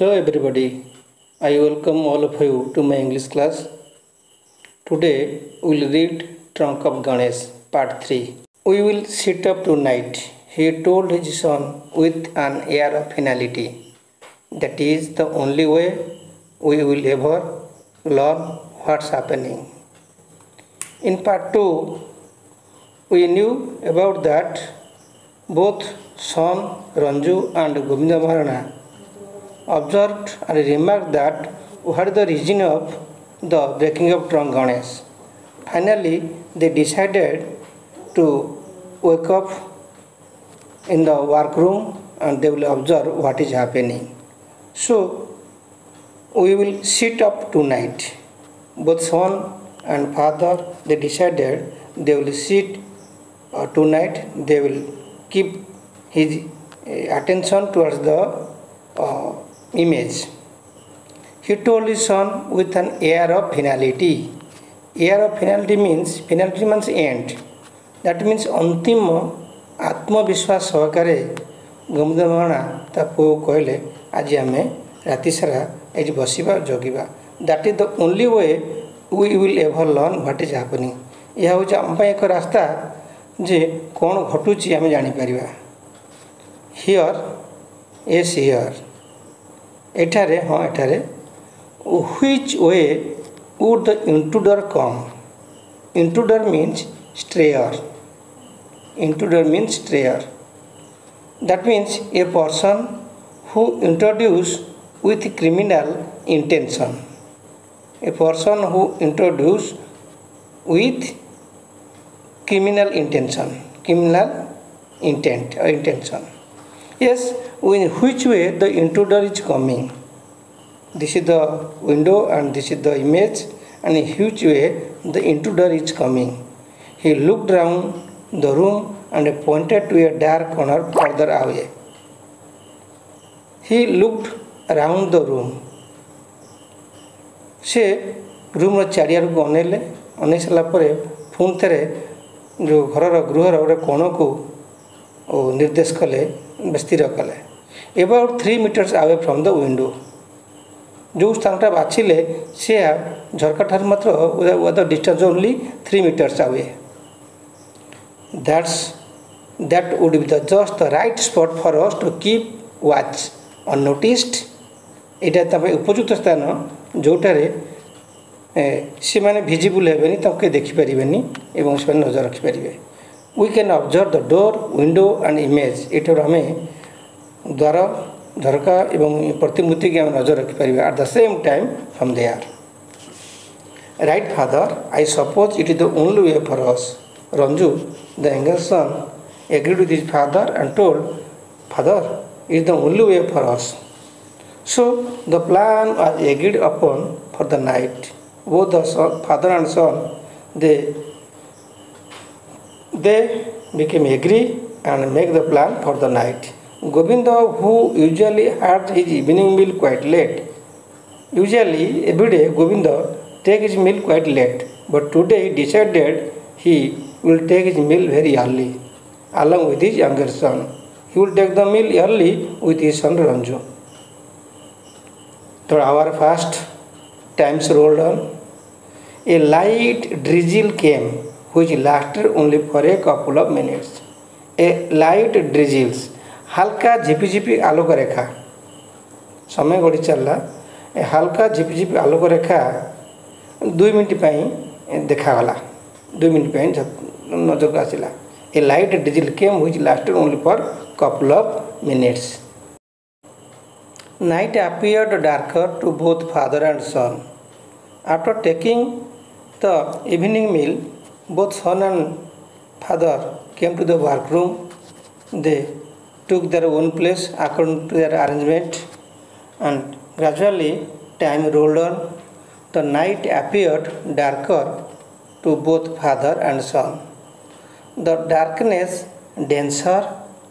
Hello everybody, I welcome all of you to my English class. Today we will read Trunk of Ganesh part 3. We will sit up tonight, he told his son with an air of finality. That is the only way we will ever learn what's happening. In part 2, we knew about that both son Ranju and Govinda Maharana observed and remarked that what is the reason of the breaking of Trunk Ganesh. Finally, they decided to wake up in the workroom and they will observe what is happening. So, we will sit up tonight. Both son and father, they decided they will sit tonight. They will keep his attention towards the image. He told his son with an air of finality. Air of finality means end. That means अंतिम आत्मविश्वास सहकारे गोविंद महाराणा ता पुओ कहले आज आम राति सारा ये बसवा जगिबा. That is the only way we will ever learn what is happening. यह हूँ आम एक रास्ता जे कौन घटुची आम जापर. हियर एस हियर एठारे हाँ एठारे which way would the intruder come. Intruder means strayer. Intruder means strayer. That means a person who introduce with criminal intention. A person who introduce with criminal intention, criminal intent or intention. Yes, in which way the intruder is coming. This is the window and this is the image, and in which way the intruder is coming. He looked round the room and pointed to a dark corner further away. He looked around the room. से room चारियार को अनै सारा पुणी थे जो घर गृहर गोटे कोण को निर्देश कले स्थिर कले. About 3 meters away from the window. जो स्थानटा बाछिले से झरका ठार मात्र distance only 3 meters away. That would be just the right spot for us to keep watch unnoticed. यहाँ उपयुक्त स्थान जोटारे से माने भिजिबल हेबेनी तक देखिपारे से नजर रखिपारे. We can observe the door window and image. ये आम द्वार झरका एवं प्रतिमूर्ति की आम नजर रखिपारे at the same time from there. Right father, I suppose it is the only way for us. Ranju the younger son agreed with his father and told father it is the only way for us. So the plan was agreed upon for the night. Both the father and son they became agree and make the plan for the night. Govinda, who usually had his evening meal quite late, usually every day Govinda take his meal quite late, but today he decided he will take his meal very early along with his younger son. He will take the meal early with his son Ranju. So our first times rolled on. A light drizzle came, which lasted only for a couple of minutes. A light drizzles, हल्का झिपिझिपि आलोक रेखा. समय गड़ी चलला. ए हल्का झिपिझिपि आलोक रेखा 2 minute देखागला. 2 minute नजर को आसला. A light drizzle came, which lasted only for couple of minutes. Night appeared darker to both father and son. After taking the evening meal, both son and father came to the workroom. They took their own place according to their arrangement, and gradually time rolled on. The night appeared darker to both father and son. The darkness denser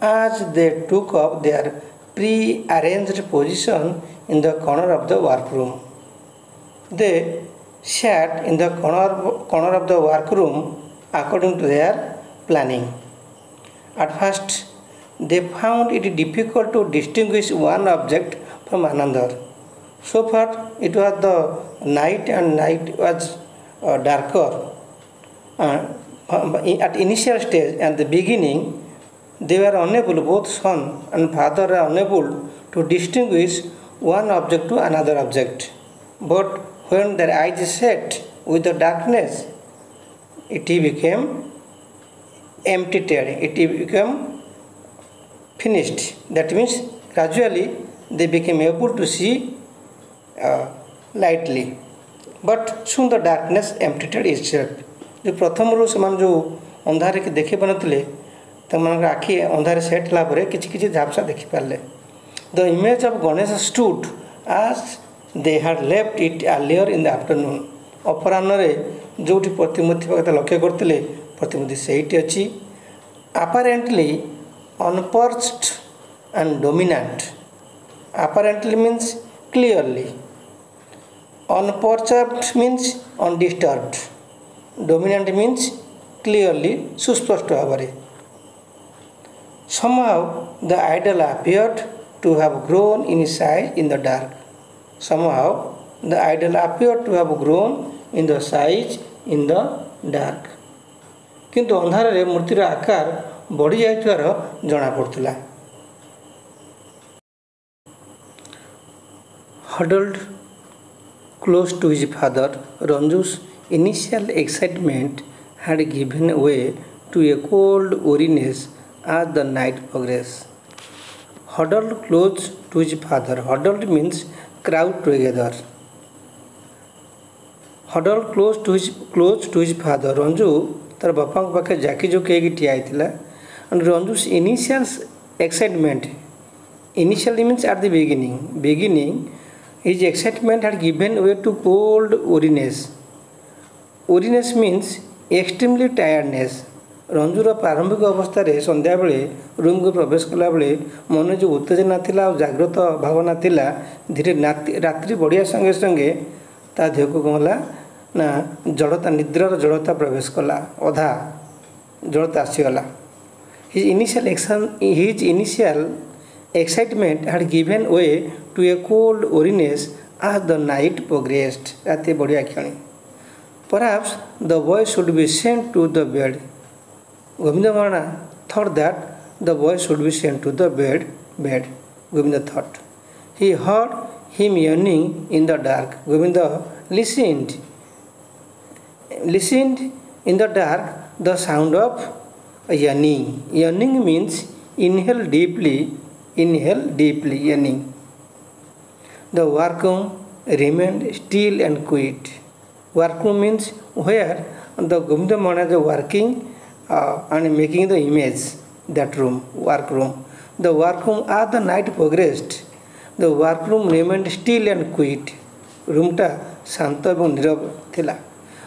as they took up their pre-arranged position in the corner of the workroom. They sat in the corner of the workroom according to their planning. At first, they found it difficult to distinguish one object from another. So far it was the night and night was darker. At initial stage and the beginning, they were unable, both son and father were unable to distinguish one object to another object. But when their eyes set with the darkness, it became emptied, it became finished. That means gradually they became able to see lightly. But soon the darkness emptied itself. जो प्रथम रू से जो अंधार के देखी पारे आखि अंधार सेट लापर कि झापसा देखिपारे the image of Ganesh stood as they had left it earlier in the afternoon अपराह्न जो प्रतिमूर्ति कथा लक्ष्य करते प्रतिमूर्ति से अच्छी apparently unperched and dominant. Apparently means clearly, unperturbed means undisturbed, dominant means clearly suspashta bhavare. Somehow the idol appeared to have grown in size in the dark. Somehow the idol appeared to have grown in the size in the dark. किंतु अंधार रे मूर्तिर आकार बढ़ी जाइथिवार जणा पड़ुतला. Huddled close to his father, Ranju's initial excitement had given way to a cold weariness as the night progressed. Huddled close to his father. Huddled means crowd together. Huddled close to his father. Ranju तार बापा पाखे जाकी जोकि ठिया and Ranju's initial excitement initially means at the beginning his excitement had given way to cold weariness means extremely tiredness. रंजूर प्रारंभिक अवस्था संध्या बेले रूम को प्रवेश कला बेले मन जो उत्तेजना थिला और जागृत भावना थिला धीरे रात्रि बढ़िया संगे संगे ता देह को गला ना जड़ता निद्रार जड़ता प्रवेश कला अधा जड़ता आसीगला. His initial excitement had given way to a cold weariness as the night progressed. राति बढ़िया क्षणी. Perhaps the boy should be sent to the bed. Govinda Mahana thought that the boy should be sent to the bed. Govinda thought. He heard him yawning in the dark. Govinda listened in the dark the sound of yawning. Yawning means inhale deeply, yawning. The workroom remained still and quiet. Workroom means where the Govinda Mahana is working and making the image, that room, workroom. The workroom as the night progressed, the workroom remained still and quiet. Room ta shanta ebong nirav thila.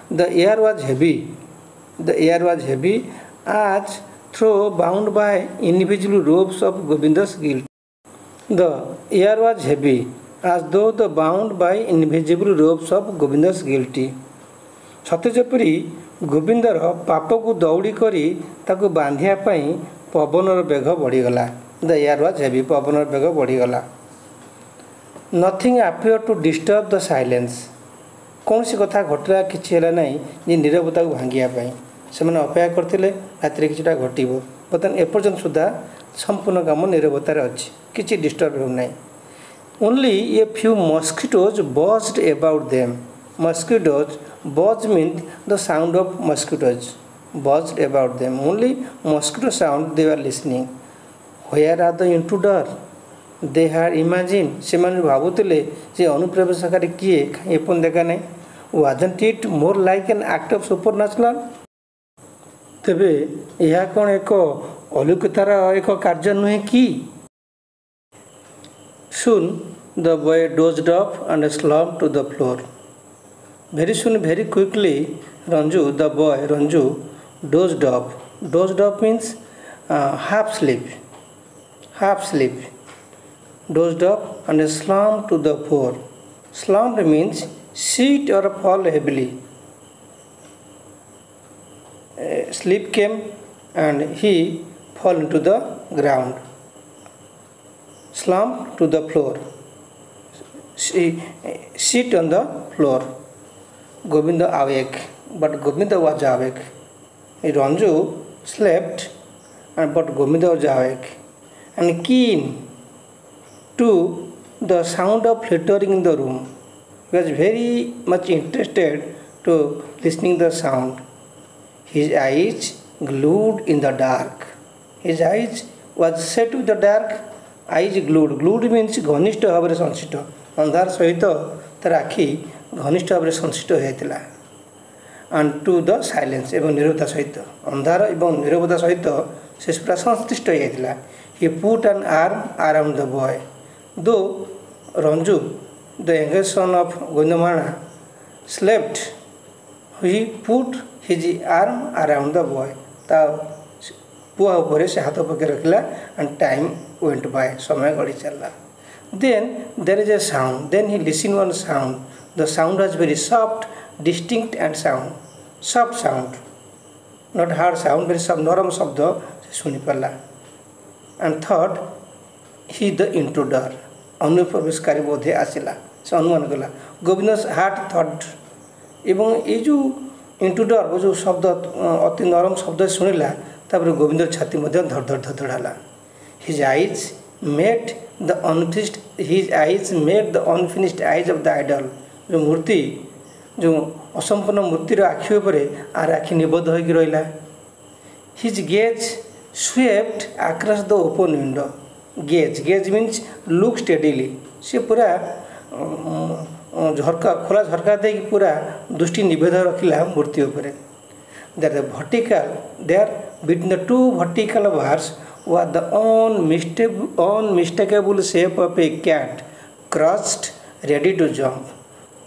The air was heavy as though bound by invisible ropes of Govinda's guilt. The air was heavy as though the bound by invisible ropes of Govinda's guilty. ସତେ ଯେପରି ଗୋବିନ୍ଦର ପାପକୁ ଦୌଡ଼ି କରି ତାକୁ ବାନ୍ଧିବା ପାଇଁ ପବନର ବେଗ ବଢ଼ିଗଲା. ଦ ଏୟାର ୱାଜ୍ ହେଭି, ପବନର ବେଗ ବଢ଼ିଗଲା. ନଥିଙ୍ଗ ଆପିୟର ଟୁ ଡିଷ୍ଟର୍ବ ଦ ସାଇଲେନ୍ସ. କୌଣସି କଥା ଘଟିଲା କିଛି ହେଲା ନାହିଁ ଯେ ନିରବତାକୁ ଭାଙ୍ଗିବା ପାଇଁ. ସେମାନେ ଅପେକ୍ଷା କରିଥିଲେ ରାତିରେ କିଛିଟା ଘଟିବ. ବର୍ତ୍ତମାନ ଏପର୍ଯ୍ୟନ୍ତ ସୁଦ୍ଧା ସମ୍ପୂର୍ଣ୍ଣ କାମ ନିରବତାରେ ଅଛି, କିଛି ଡିଷ୍ଟର୍ବ ହେଉନାହିଁ. Only a few mosquitoes buzzed about them. Mosquitoes, buzz means the sound of mosquitoes, buzzed about them. Only mosquito sound they were listening. Where are the intruder? They had imagined. ସେମାନେ ଭାବୁଥିଲେ ଯେ ଅନୁପ୍ରବେଶକାରୀ କିଏ, କାହିଁ ଏପର୍ଯ୍ୟନ୍ତ ଦେଖା ନାହିଁ. Wasn't it more like an act of supernatural? ତେବେ ଏହା କ'ଣ ଏକ ଅଲୌକିକତାର ଏକ କାର୍ଯ୍ୟ ନୁହେଁ କି? Soon the boy dozed off and slumped to the floor. Very soon, very quickly, Ranju dozed off. Dozed off means half sleep. Dozed off and slumped to the floor. Slumped means sit or fall heavily. Sleep came and he fell into the ground. Slumped to the floor. sit on the floor. Govinda awake, but Govinda was awake. Ranju slept, but Govinda was awake and keen to the sound of fluttering in the room. He was very much interested to listening the sound. His eyes glued in the dark. His eyes was set with the dark. Eyes glued. Glued means घनिष्ठ भाव में संचित. अंधार सहित तार आखि घनिष्ठ भाव में संचित होता है. And to the silence एवं नीरवता सहित अंधार एवं नीरवता सहित से पूरा संश्लिष्ट होता. He put an arm around the boy. Though Ranju, the youngest son of Govindamana, slept, he put his arm around the boy. ता पुआ ऊपर से हाथ पकड़ रखला and time went by. समय गड़ी चला. Then there is a sound. Then he listened one sound. The sound was very soft, distinct and sound. Soft sound, not hard sound. Very soft, नरम शब्द से सुनी पड़ला. And thought he the intruder. अनुप्रवेशकारी बोधे आसिला. से अनुमान कला. Govinda's heart thought. एवं ये जो इंट्रूडर वो जो शब्द अति नरम शब्द सुनिला तापर गोविंद छाती मध्य धड़ धड़ धड़ धड़ाला. His eyes met the unfinished eyes of the idol. जो मूर्ति जो असंपूर्ण मूर्तिर आखि उपरे आर आखि निबद्ध होइक रहिला. His gaze swept across the open window. Gaze means look steadily. से पूरा झरका खोला झरका दे पूरा दृष्टि निबद्ध रखिला मूर्ति उपरे. There between the two vertical bars was the unmistakable shape of a cat crouched ready to jump.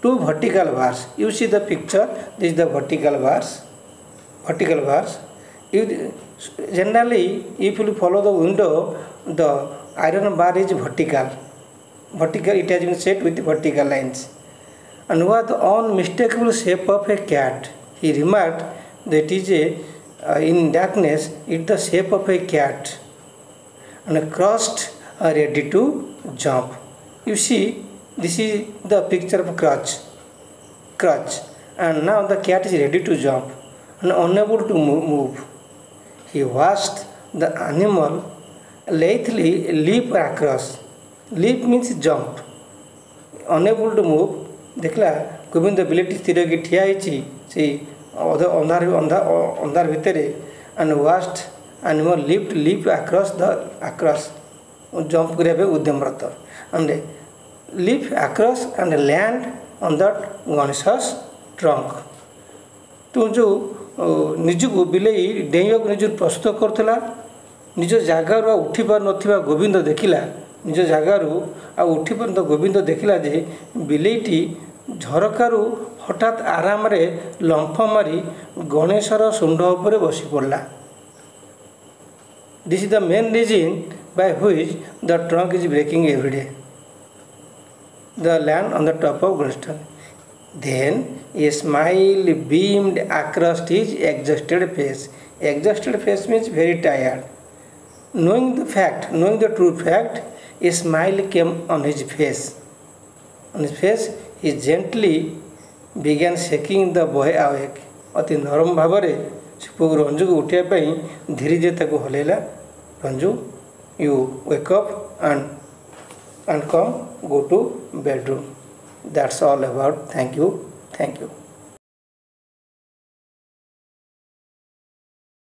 Two vertical bars. You see the picture. This is the vertical bars. Generally, if you follow the window, the iron bar is vertical. It has been set with vertical lines. And was the unmistakable shape of a cat. He remarked that is in darkness, it is the shape of a cat and crossed ready to jump. You see, this is the picture of crutch, and now the cat is ready to jump and unable to move. He watched the animal lithely leap across. Leap means jump. Unable to move. देखला गोविंद बिलेटी स्थिर की ठिया से अंधार भितर and watched animal leap across jump करने उद्यमरत and leap across and land on that Ganesha's trunk. तो जो निजको बिलेई डेइया को निज प्रस्तुत करथला निज जागार उठी पार नथिबा गोविंद देखिला निज जागार आ उठी पार गोविंद देखिला जे बिलेईटी झरकारु हठात आराम रे लंफ मारी गणेशर शुंड उपरे बसी पड़ला. This is the main reason by which the trunk is breaking every day. The land on the top of Ganesha. Then a smile beamed across his exhausted face. Exhausted face means very tired. Knowing the true fact, a smile came on his face. On his face, he gently began shaking the boy awake. अति नरम भाव में रंजू को उठाइबा धीरे धीरे ताको हलेला. Ranju, you wake up and come go to bedroom. That's all about. Thank you.